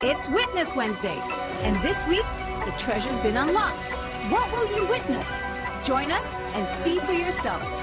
It's Witness Wednesday, and this week, the treasure's been unlocked. What will you witness? Join us and see for yourself.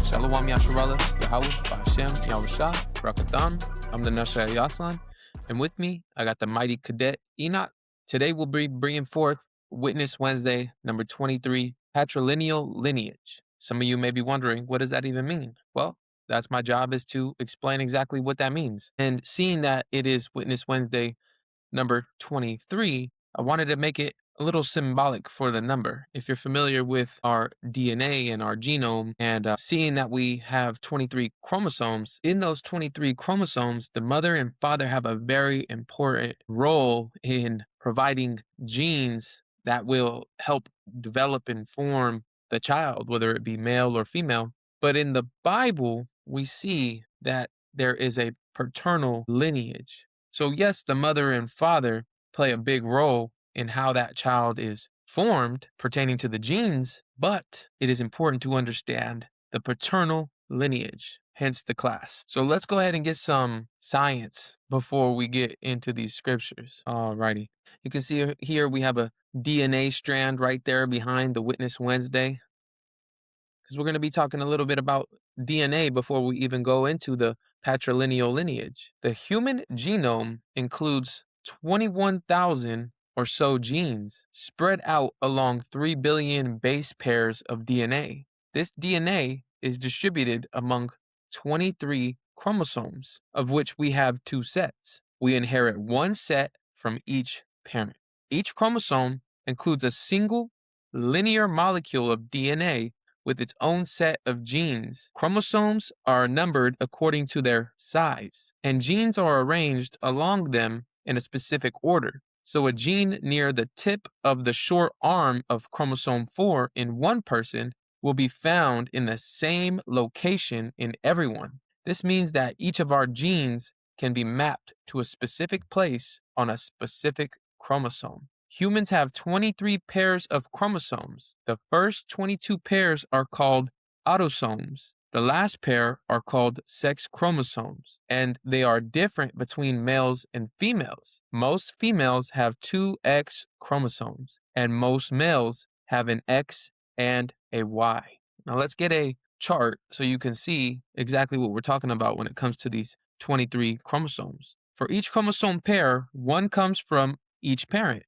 Shalom Yasharallah, Yahweh, Ba'ashem, Yahushua, Barakatam. I'm the Nasha Yaslan, and with me, I got the mighty cadet Enoch. Today we'll be bringing forth Witness Wednesday, number 23, Patrilineal Lineage. Some of you may be wondering, what does that even mean? Well, that's my job, is to explain exactly what that means. And seeing that it is Witness Wednesday, number 23, I wanted to make it a little symbolic for the number. If you're familiar with our DNA and our genome, and seeing that we have 23 chromosomes, in those 23 chromosomes, the mother and father have a very important role in providing genes that will help develop and form the child, whether it be male or female. But in the Bible, we see that there is a paternal lineage. So yes, the mother and father play a big role in how that child is formed pertaining to the genes, but it is important to understand the paternal lineage, hence the class. So let's go ahead and get some science before we get into these scriptures. Alrighty. You can see here we have a DNA strand right there behind the Witness Wednesday, because we're going to be talking a little bit about DNA before we even go into the patrilineal lineage. The human genome includes 21,000 or so genes spread out along 3 billion base pairs of DNA. This DNA is distributed among 23 chromosomes, of which we have 2 sets. We inherit 1 set from each parent. Each chromosome includes a single linear molecule of DNA with its own set of genes. Chromosomes are numbered according to their size, and genes are arranged along them in a specific order. So a gene near the tip of the short arm of chromosome 4 in one person will be found in the same location in everyone. This means that each of our genes can be mapped to a specific place on a specific chromosome. Humans have 23 pairs of chromosomes. The first 22 pairs are called autosomes. The last pair are called sex chromosomes, and they are different between males and females. Most females have 2 X chromosomes, and most males have an X and a Y. Now let's get a chart so you can see exactly what we're talking about when it comes to these 23 chromosomes. For each chromosome pair, 1 comes from each parent,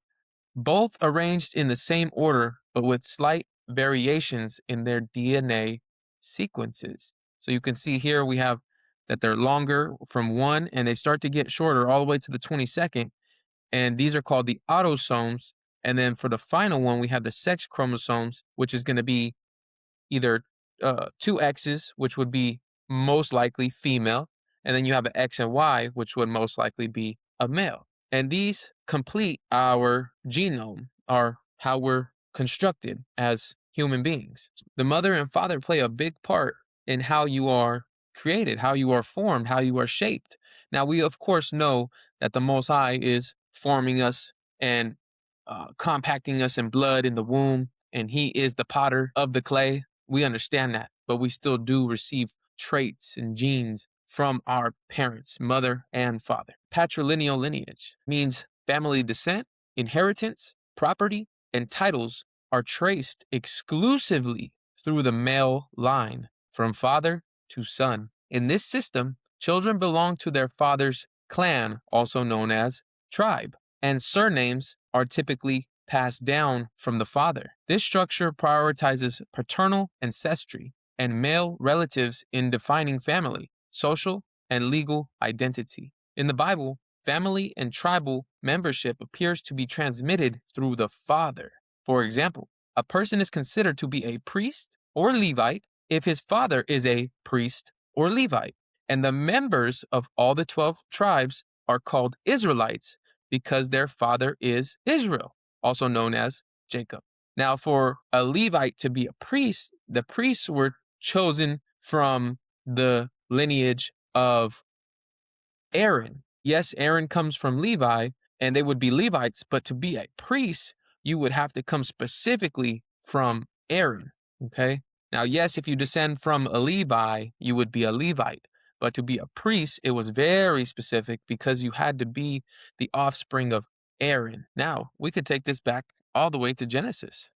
both arranged in the same order, but with slight variations in their DNA sequences. So you can see here we have that they're longer from 1, and they start to get shorter all the way to the 22nd. And these are called the autosomes. And then for the final one, we have the sex chromosomes, which is going to be either 2 X's, which would be most likely female. And then you have an X and Y, which would most likely be a male. And these complete our genome, or how we're constructed as human beings. The mother and father play a big part in how you are created, how you are formed, how you are shaped. Now, we of course know that the Most High is forming us and compacting us in blood in the womb, and He is the potter of the clay. We understand that, but we still do receive traits and genes from our parents, mother and father. Patrilineal lineage means family descent, inheritance, property, and titles are traced exclusively through the male line, from father to son. In this system, children belong to their father's clan, also known as tribe, and surnames are typically passed down from the father. This structure prioritizes paternal ancestry and male relatives in defining family, social, and legal identity. In the Bible, family and tribal membership appears to be transmitted through the father. For example, a person is considered to be a priest or Levite if his father is a priest or Levite. And the members of all the 12 tribes are called Israelites because their father is Israel, also known as Jacob. Now, for a Levite to be a priest, the priests were chosen from the lineage of Aaron. Yes, Aaron comes from Levi, and they would be Levites, but to be a priest, you would have to come specifically from Aaron. Okay. Now, yes, if you descend from a Levi, you would be a Levite. But to be a priest, it was very specific because you had to be the offspring of Aaron. Now, we could take this back all the way to Genesis.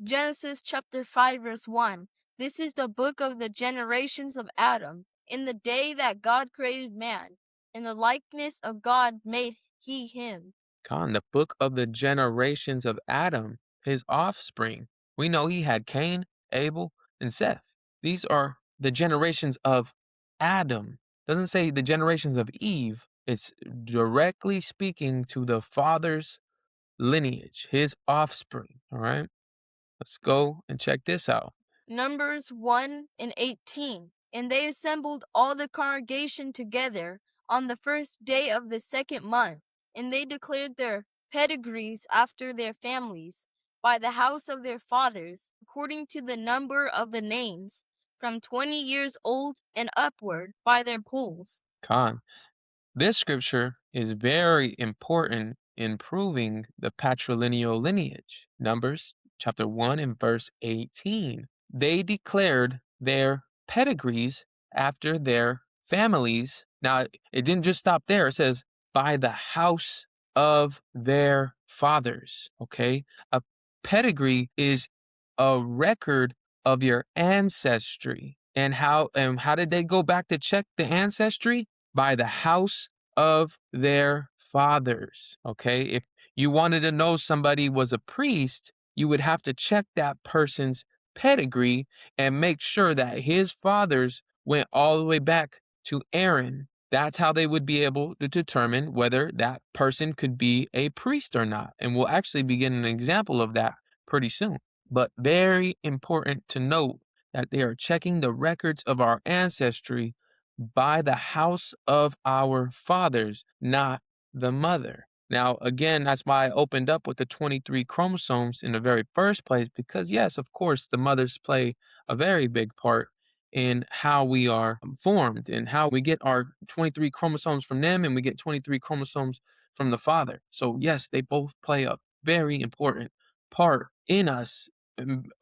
Genesis chapter 5, verse 1. This is the book of the generations of Adam. In the day that God created man, in the likeness of God made he him. Khan, the book of the generations of Adam, his offspring. We know he had Cain, Abel, and Seth. These are the generations of Adam. Doesn't say the generations of Eve. It's directly speaking to the father's lineage, his offspring. All right. Let's go and check this out. Numbers 1 and 18. And they assembled all the congregation together on the first day of the second month, and they declared their pedigrees after their families, by the house of their fathers, according to the number of the names, from 20 years old and upward, by their polls. Khan. This scripture is very important in proving the patrilineal lineage. Numbers chapter 1 and verse 18. They declared their pedigrees after their families. Now, it didn't just stop there. It says, by the house of their fathers. Okay. A pedigree is a record of your ancestry. And how did they go back to check the ancestry? By the house of their fathers. Okay. If you wanted to know somebody was a priest, you would have to check that person's pedigree and make sure that his fathers went all the way back to Aaron. That's how they would be able to determine whether that person could be a priest or not. And we'll actually be getting an example of that pretty soon. But very important to note that they are checking the records of our ancestry by the house of our fathers, not the mother. Now, again, that's why I opened up with the 23 chromosomes in the very first place, because, yes, of course, the mothers play a very big part in how we are formed and how we get our 23 chromosomes from them and we get 23 chromosomes from the father. So, yes, they both play a very important part in us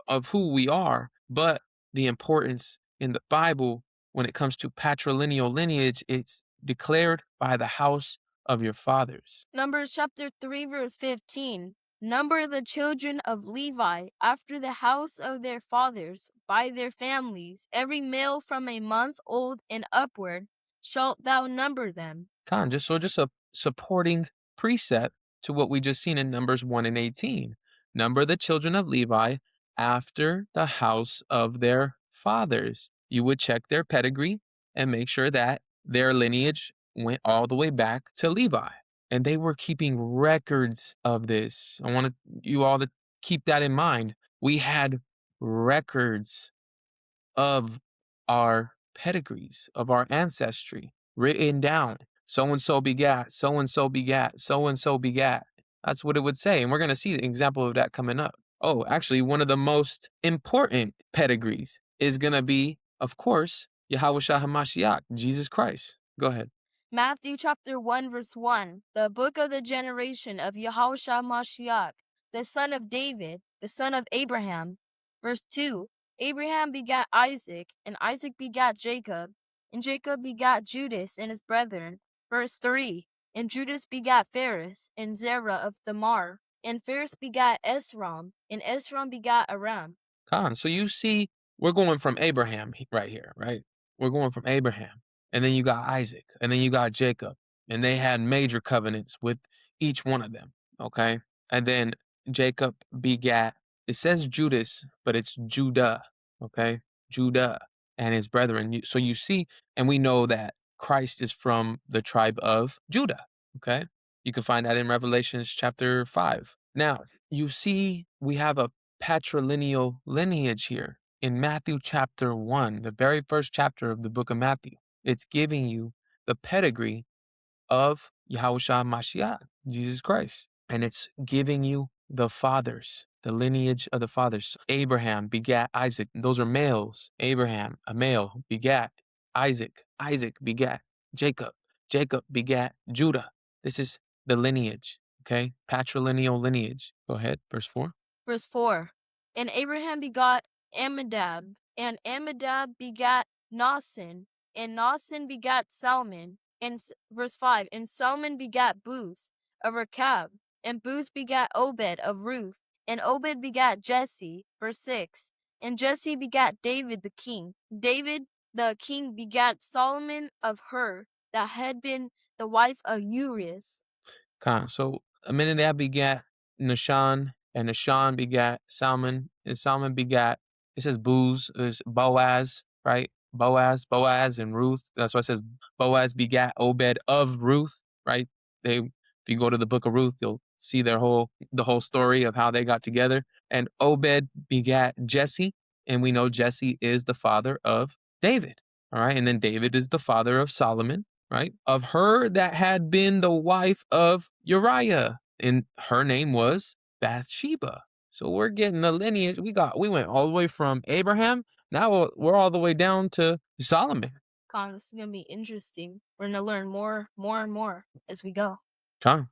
of who we are, but the importance in the Bible when it comes to patrilineal lineage, it's declared by the house of your fathers. Numbers chapter 3, verse 15. Number the children of Levi after the house of their fathers, by their families, every male from a month old and upward, shalt thou number them. Just a supporting precept to what we just seen in Numbers 1 and 18. Number the children of Levi after the house of their fathers. You would check their pedigree and make sure that their lineage went all the way back to Levi. And they were keeping records of this. I want you all to keep that in mind. We had records of our pedigrees, of our ancestry written down. So and so begat, so and so begat, so and so begat. That's what it would say. And we're going to see an example of that coming up. Oh, actually, one of the most important pedigrees is going to be, of course, Yahushua HaMashiach, Jesus Christ. Go ahead. Matthew chapter 1, verse 1. The book of the generation of Yahushua Mashiach, the son of David, the son of Abraham. Verse 2. Abraham begat Isaac, and Isaac begat Jacob, and Jacob begat Judas and his brethren. Verse 3. And Judas begat Phares, and Zerah of Thamar, and Phares begat Esrom, and Esrom begat Aram. So you see, we're going from Abraham right here, right? We're going from Abraham. And then you got Isaac. And then you got Jacob. And they had major covenants with each one of them. Okay. And then Jacob begat, it says Judas, but it's Judah. Okay. Judah and his brethren. So you see, and we know that Christ is from the tribe of Judah. Okay. You can find that in Revelations chapter 5. Now, you see, we have a patrilineal lineage here in Matthew chapter 1, the very first chapter of the book of Matthew. It's giving you the pedigree of Yahushua Mashiach, Jesus Christ. And it's giving you the fathers, the lineage of the fathers. Abraham begat Isaac. Those are males. Abraham, a male, begat Isaac. Isaac begat Jacob. Jacob begat Judah. This is the lineage, okay? Patrilineal lineage. Go ahead, verse 4. Verse 4. And Abraham begot Amminadab, and Amminadab begat Nahson, and Nahson begat Salmon. And verse 5. And Salmon begat Booz of Rechab, and Booz begat Obed of Ruth, and Obed begat Jesse. Verse 6. And Jesse begat David the king. David the king begat Solomon of Her, that had been the wife of Urias. So Aminadab begat Nahshon, and Nahshon begat Salmon, and Salmon begat, it says Booz, is Boaz, right? Boaz, and Ruth. That's why it says Boaz begat Obed of Ruth, right? If you go to the book of Ruth, you'll see the whole story of how they got together. And Obed begat Jesse, and we know Jesse is the father of David, all right? And then David is the father of Solomon, right? Of her that had been the wife of Uriah, and her name was Bathsheba. So we're getting a lineage. We went all the way from Abraham. Now we're all the way down to Solomon. This is gonna be interesting. We're gonna learn more and more as we go. Come.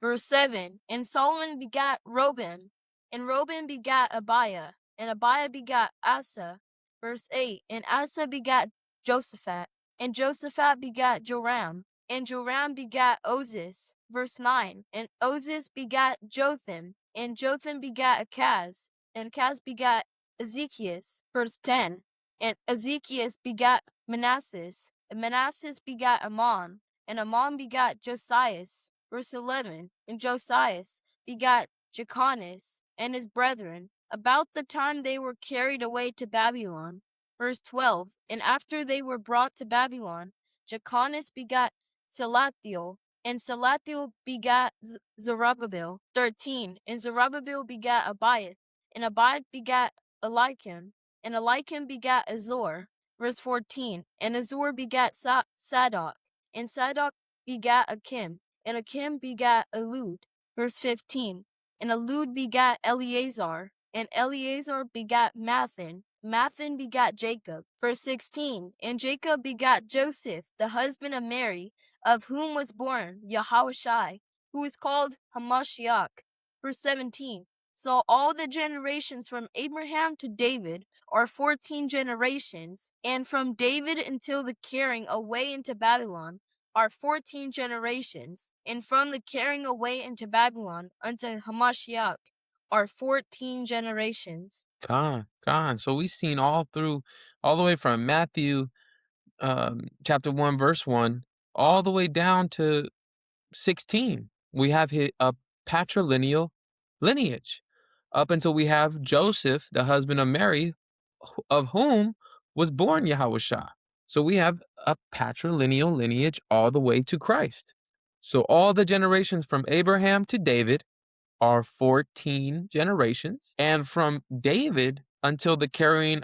Verse 7. And Solomon begat Reuben, and Reuben begat Abiah, and Abiah begat Asa. Verse 8. And Asa begat Josaphat, and Josaphat begat Joram, and Joram begat Ozis. Verse 9. And Ozis begat Jotham, and Jotham begat Achaz, and Achaz begat Ezekias. Verse 10. And Ezekias begat Manasses, and Manasses begat Ammon, and Ammon begat Josias. Verse 11. And Josias begat Jeconias and his brethren, about the time they were carried away to Babylon. Verse 12. And after they were brought to Babylon, Jeconias begat Salathiel, and Salathiel begat Zerubbabel. 13. And Zerubbabel begat Abiath, and Abiath begat Eliakim, and Eliakim begat Azor. Verse 14. And Azor begat Sadok, and Sadok begat Achim, and Achim begat Elud. Verse 15. And Elud begat Eleazar, and Eleazar begat Mathan. Mathan begat Jacob. Verse 16. And Jacob begat Joseph, the husband of Mary, of whom was born Yahushai, who is called Hamashiach. Verse 17. So all the generations from Abraham to David are 14 generations, and from David until the carrying away into Babylon are 14 generations, and from the carrying away into Babylon unto Hamashiach are 14 generations. Con. So we've seen all the way from Matthew chapter 1, verse 1, all the way down to 16. We have a patrilineal lineage up until we have Joseph, the husband of Mary, of whom was born Yahushua. So we have a patrilineal lineage all the way to Christ. So all the generations from Abraham to David are 14 generations. And from David until the carrying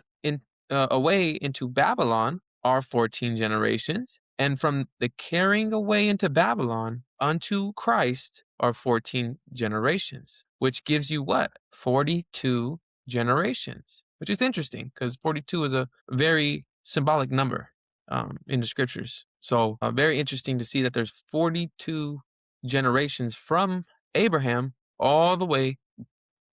away into Babylon are 14 generations. And from the carrying away into Babylon unto Christ are 14 generations, which gives you what? 42 generations, which is interesting because 42 is a very symbolic number in the scriptures. So very interesting to see that there's 42 generations from Abraham all the way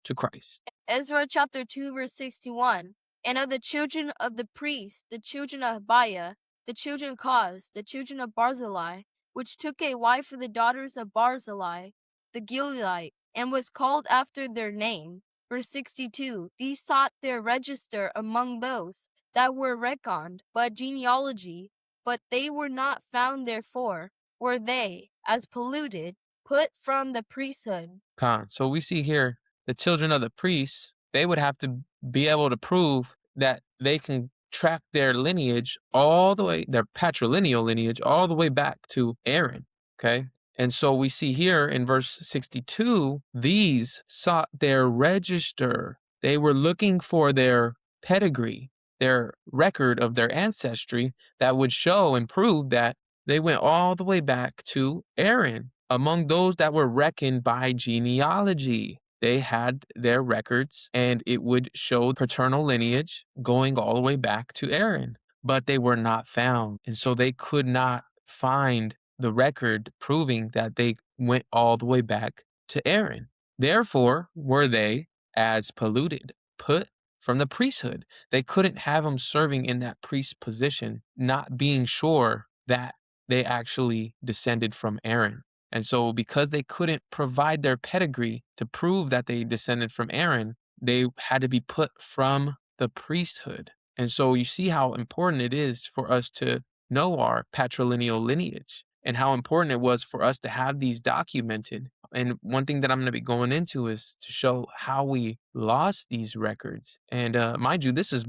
to Christ. Ezra chapter 2 verse 61. And of the children of the priests, the children of Abiah, the children of Koz, the children of Barzillai, which took a wife for the daughters of Barzillai, the Gileadite, and was called after their name. Verse 62. These sought their register among those that were reckoned, but genealogy, but they were not found, therefore were they, as polluted, put from the priesthood. So we see here the children of the priests, they would have to be able to prove that they can track their lineage all the way, their patrilineal lineage, all the way back to Aaron. Okay. And so we see here in verse 62, these sought their register. They were looking for their pedigree, their record of their ancestry that would show and prove that they went all the way back to Aaron. Among those that were reckoned by genealogy, they had their records and it would show paternal lineage going all the way back to Aaron, but they were not found. And so they could not find the record proving that they went all the way back to Aaron. Therefore, were they as polluted, put from the priesthood. They couldn't have them serving in that priest position, not being sure that they actually descended from Aaron. And so, because they couldn't provide their pedigree to prove that they descended from Aaron, they had to be put from the priesthood. And so, you see how important it is for us to know our patrilineal lineage and how important it was for us to have these documented. And one thing that I'm going to be going into is to show how we lost these records. And mind you, this is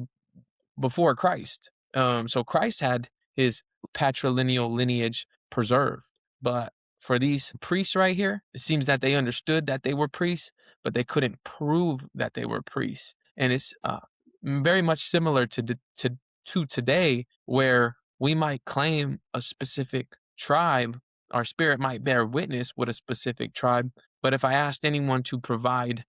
before Christ. So Christ had his patrilineal lineage preserved. But for these priests right here, it seems that they understood that they were priests, but they couldn't prove that they were priests. And it's very much similar to today, where we might claim a specific tribe. Our spirit might bear witness with a specific tribe. But if I asked anyone to provide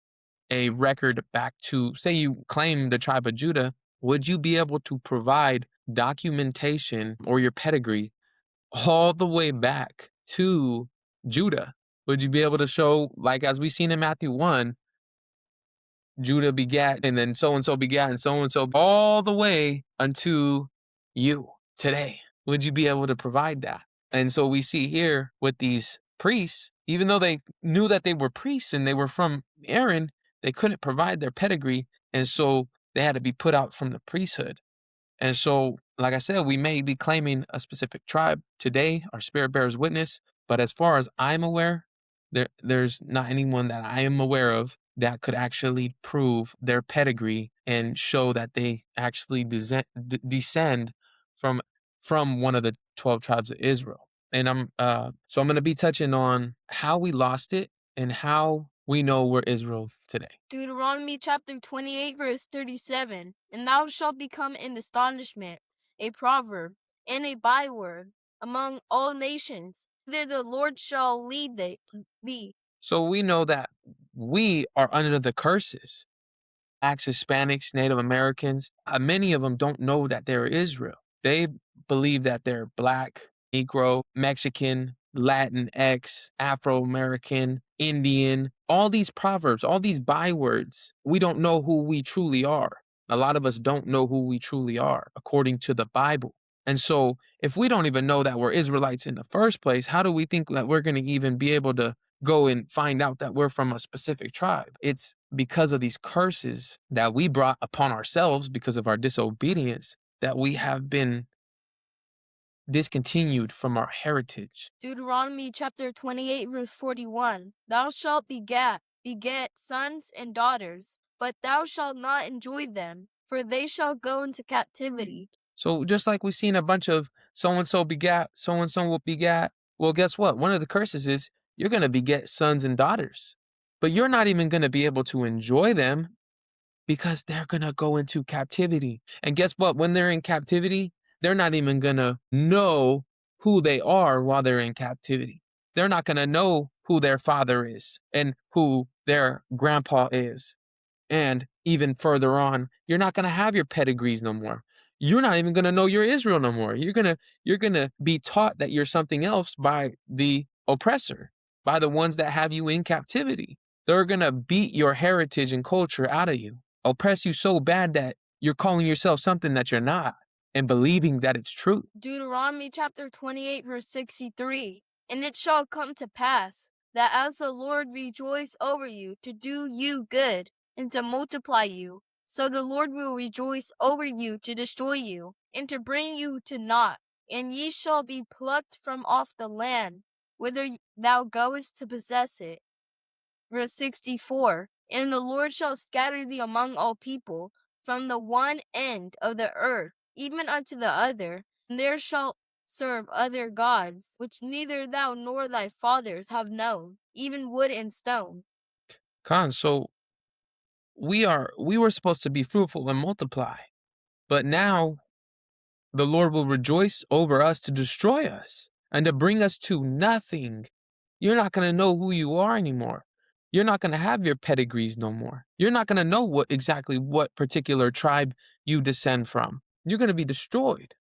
a record back to, say you claim the tribe of Judah, would you be able to provide documentation or your pedigree all the way back to Judah? Would you be able to show, like as we seen in Matthew 1, Judah begat, and then so-and-so begat, and so-and-so, all the way unto you today? Would you be able to provide that? And so we see here with these priests, even though they knew that they were priests and they were from Aaron, they couldn't provide their pedigree, and so they had to be put out from the priesthood. And so, like I said, we may be claiming a specific tribe today. Our spirit bears witness. But as far as I'm aware, there's not anyone that I am aware of that could actually prove their pedigree and show that they actually descend from one of the 12 tribes of Israel. And I'm going to be touching on how we lost it and how we know we're Israel today. Deuteronomy chapter 28, verse 37. And thou shalt become an astonishment, a proverb, and a byword among all nations. There the Lord shall lead thee. So we know that we are under the curses. Blacks, Hispanics, Native Americans, many of them don't know that they're Israel. They believe that they're Black, Negro, Mexican, Latinx, Afro-American, Indian, all these proverbs, all these bywords. We don't know who we truly are. A lot of us don't know who we truly are according to the Bible. And so if we don't even know that we're Israelites in the first place, how do we think that we're going to even be able to go and find out that we're from a specific tribe? It's because of these curses that we brought upon ourselves because of our disobedience that we have been discontinued from our heritage. Deuteronomy chapter 28, verse 41. Thou shalt beget sons and daughters, but thou shalt not enjoy them, for they shall go into captivity. So just like we've seen a bunch of so-and-so begat, so-and-so will begat, well, guess what? One of the curses is you're going to beget sons and daughters, but you're not even going to be able to enjoy them because they're going to go into captivity. And guess what? When they're in captivity, they're not even going to know who they are while they're in captivity. They're not going to know who their father is and who their grandpa is. And even further on, you're not going to have your pedigrees no more. You're not even going to know you're Israel no more. You're going to be taught that you're something else by the oppressor, by the ones that have you in captivity. They're going to beat your heritage and culture out of you, oppress you so bad that you're calling yourself something that you're not and believing that it's true. Deuteronomy chapter 28, verse 63. And it shall come to pass that as the Lord rejoice over you to do you good and to multiply you, so the Lord will rejoice over you to destroy you and to bring you to naught. And ye shall be plucked from off the land, whither thou goest to possess it. Verse 64. And the Lord shall scatter thee among all people, from the one end of the earth even unto the other, and there shalt serve other gods, which neither thou nor thy fathers have known, even wood and stone. Khan, so we were supposed to be fruitful and multiply, but now the Lord will rejoice over us to destroy us and to bring us to nothing. You're not going to know who you are anymore. You're not going to have your pedigrees no more. You're not going to know what particular tribe you descend from. You're going to be destroyed.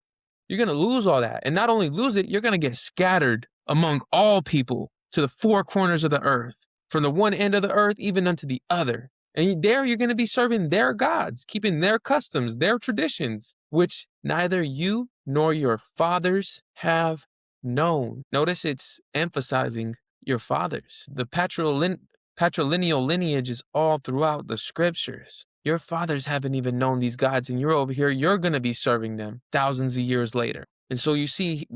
You're going to lose all that. And not only lose it, you're going to get scattered among all people to the four corners of the earth, from the one end of the earth even unto the other. And there you're going to be serving their gods, keeping their customs, their traditions, which neither you nor your fathers have known. Notice it's emphasizing your fathers. The patrilineal lineage is all throughout the scriptures. Your fathers haven't even known these gods, and you're over here, you're going to be serving them thousands of years later. And so you see,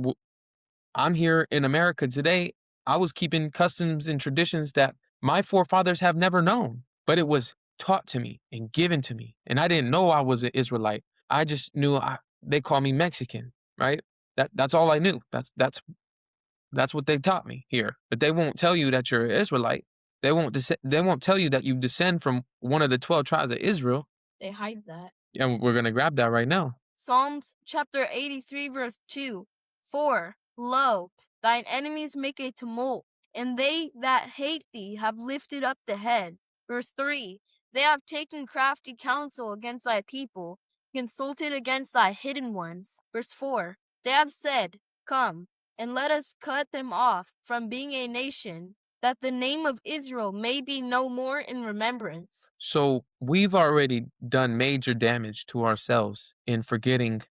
I'm here in America today. I was keeping customs and traditions that my forefathers have never known, but it was taught to me and given to me. And I didn't know I was an Israelite. I just knew they call me Mexican, right? That's all I knew. That's what they taught me here. But they won't tell you that you're an Israelite. They won't tell you that you descend from one of the 12 tribes of Israel. They hide that. And we're going to grab that right now. Psalms chapter 83 verse 2. For, lo, thine enemies make a tumult, and they that hate thee have lifted up the head. Verse 3. They have taken crafty counsel against thy people, consulted against thy hidden ones. Verse 4. They have said, Come, and let us cut them off from being a nation, that the name of Israel may be no more in remembrance. So we've already done major damage to ourselves in forgetting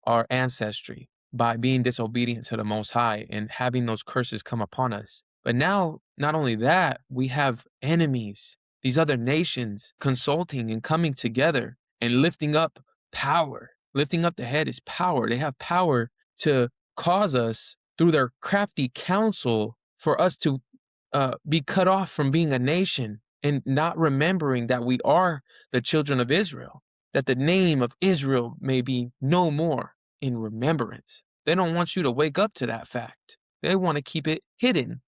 our ancestry by being disobedient to the Most High and having those curses come upon us. But now, not only that, we have enemies, these other nations consulting and coming together and lifting up power. Lifting up the head is power. They have power to cause us, through their crafty counsel, for us to be cut off from being a nation and not remembering that we are the children of Israel, that the name of Israel may be no more in remembrance. They don't want you to wake up to that fact. They want to keep it hidden.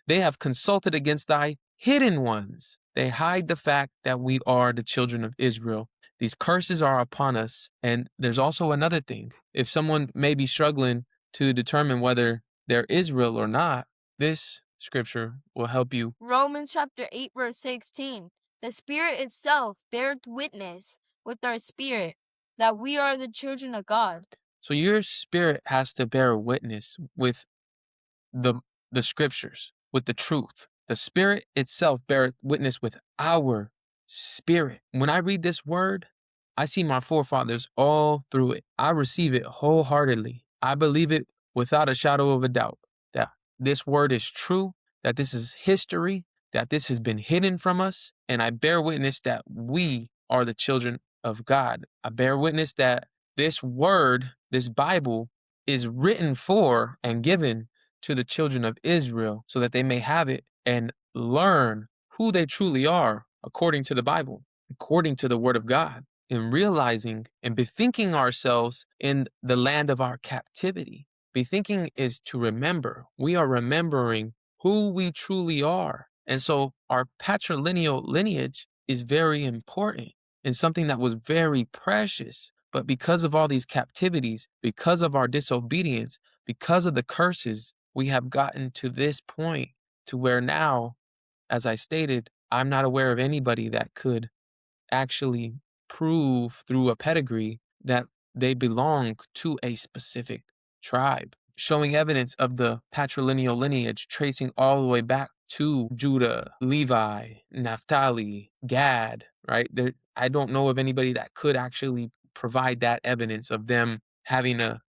They have consulted against thy hidden ones. They hide the fact that we are the children of Israel. These curses are upon us. And there's also another thing. If someone may be struggling to determine whether they're Israel or not, this scripture will help you. Romans chapter 8 verse 16. The Spirit itself beareth witness with our spirit that we are the children of God. So your spirit has to bear witness with the scriptures, with the truth. The Spirit itself beareth witness with our spirit. When I read this word, I see my forefathers all through it. I receive it wholeheartedly. I believe it without a shadow of a doubt that this word is true, that this is history, that this has been hidden from us. And I bear witness that we are the children of God. I bear witness that this word, this Bible, is written for and given to the children of Israel so that they may have it and learn who they truly are according to the Bible, according to the Word of God, and realizing and bethinking ourselves in the land of our captivity. Bethinking is to remember. We are remembering who we truly are. And so our patrilineal lineage is very important and something that was very precious. But because of all these captivities, because of our disobedience, because of the curses, we have gotten to this point to where now, as I stated, I'm not aware of anybody that could actually prove through a pedigree that they belong to a specific tribe, showing evidence of the patrilineal lineage tracing all the way back to Judah, Levi, Naphtali, Gad, right? I don't know of anybody that could actually provide that evidence of them having a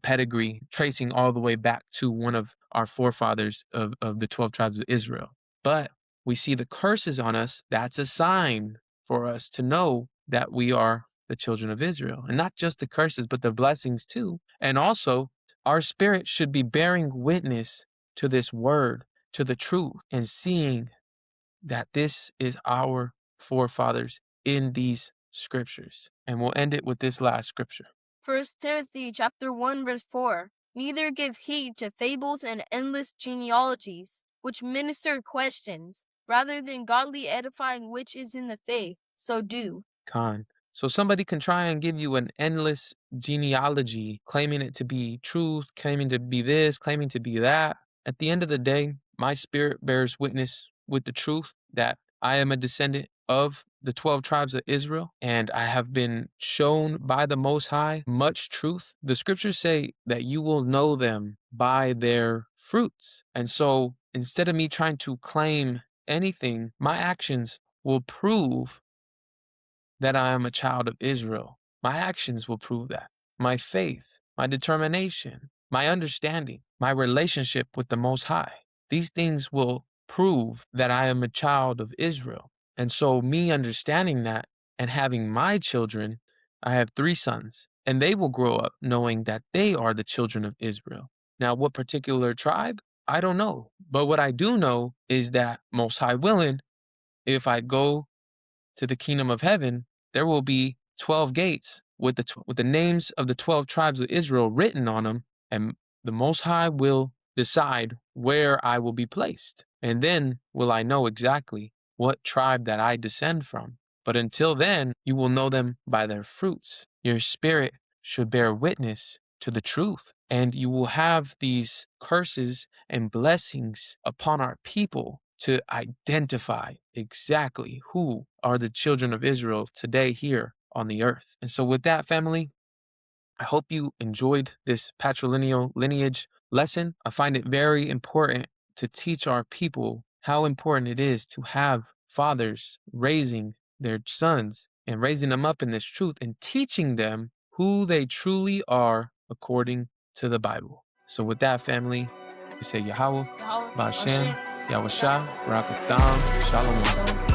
pedigree tracing all the way back to one of our forefathers of the 12 tribes of Israel. But we see the curses on us. That's a sign for us to know that we are the children of Israel. And not just the curses, but the blessings too. And also, our spirit should be bearing witness to this word, to the truth, and seeing that this is our forefathers in these scriptures. And we'll end it with this last scripture. 1 Timothy chapter 1 verse 4. Neither give heed to fables and endless genealogies, which minister questions, rather than godly edifying which is in the faith. So do. Con. So somebody can try and give you an endless genealogy, claiming it to be truth, claiming to be this, claiming to be that. At the end of the day, my spirit bears witness with the truth that I am a descendant of the 12 tribes of Israel, and I have been shown by the Most High much truth. The scriptures say that you will know them by their fruits. And so instead of me trying to claim anything, my actions will prove that I am a child of Israel. My actions will prove that. My faith, my determination, my understanding, my relationship with the Most High. These things will prove that I am a child of Israel. And so me understanding that and having my children, I have 3 sons, and they will grow up knowing that they are the children of Israel. Now, what particular tribe? I don't know. But what I do know is that, Most High willing, if I go to the kingdom of heaven, there will be 12 gates with the names of the 12 tribes of Israel written on them, and the Most High will decide where I will be placed. And then will I know exactly what tribe that I descend from. But until then, you will know them by their fruits. Your spirit should bear witness to the truth, and you will have these curses and blessings upon our people to identify exactly who are the children of Israel today here on the earth. And so with that, family, I hope you enjoyed this patrilineal lineage lesson. I find it very important to teach our people how important it is to have fathers raising their sons and raising them up in this truth and teaching them who they truly are according to the Bible. So with that, family, we say Yahweh, Yahweh, Bashem, Bashem, Yahweh Shah, Barakatam, Shalom.